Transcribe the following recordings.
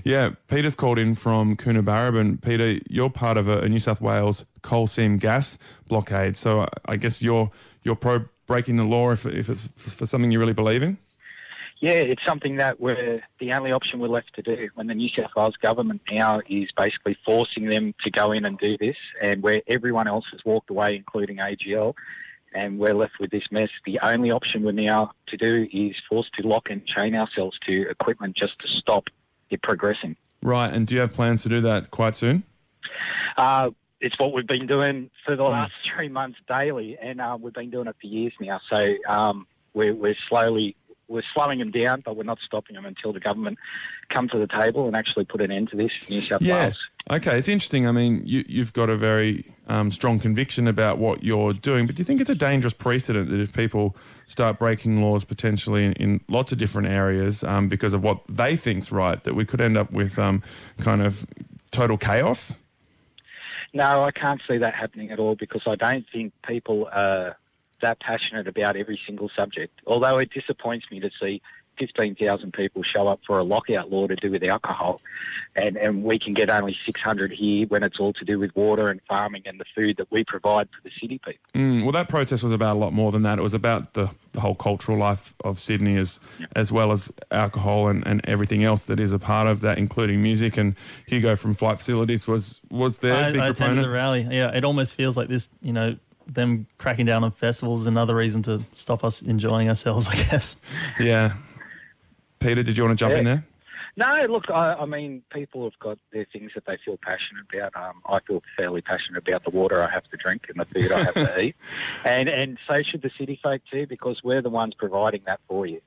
Yeah, Peter's called in from Coonabarabran. Peter, you're part of a New South Wales coal seam gas blockade, so I guess you're pro breaking the law if it's for something you really believe in? Yeah, it's something that the only option we're left to do when the New South Wales government now is basically forcing them to go in and do this, and where everyone else has walked away, including AGL, and we're left with this mess. The only option we're now to do is forced to lock and chain ourselves to equipment just to stop it progressing. Right, and do you have plans to do that quite soon? It's what we've been doing for the last 3 months daily, and we've been doing it for years now. So we're slowing them down, but we're not stopping them until the government come to the table and actually put an end to this in New South Wales. Okay, it's interesting. I mean, you've got a very strong conviction about what you're doing, but do you think it's a dangerous precedent that if people start breaking laws potentially in lots of different areas because of what they think's right, that we could end up with kind of total chaos? No, I can't see that happening at all, because I don't think people are that passionate about every single subject. Although it disappoints me to see 15,000 people show up for a lockout law to do with alcohol, and we can get only 600 here when it's all to do with water and farming and the food that we provide for the city people. Well, that protest was about a lot more than that. It was about the whole cultural life of Sydney as well as alcohol and everything else that is a part of that, including music. And Hugo from Flight Facilities was there. I attended the rally. Yeah, it almost feels like this, them cracking down on festivals is another reason to stop us enjoying ourselves, I guess. Yeah. Peter, did you want to jump in there? No, look, I mean, people have got their things that they feel passionate about. I feel fairly passionate about the water I have to drink and the food I have to eat. And so should the city folk too, because we're the ones providing that for you.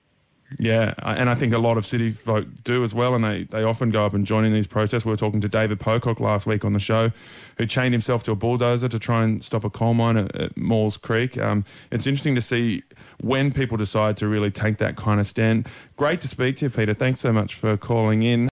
Yeah, and I think a lot of city folk do as well, and they often go up and join in these protests. We were talking to David Pocock last week on the show, who chained himself to a bulldozer to try and stop a coal mine at Maules Creek. It's interesting to see when people decide to really take that kind of stand. Great to speak to you, Peter. Thanks so much for calling in.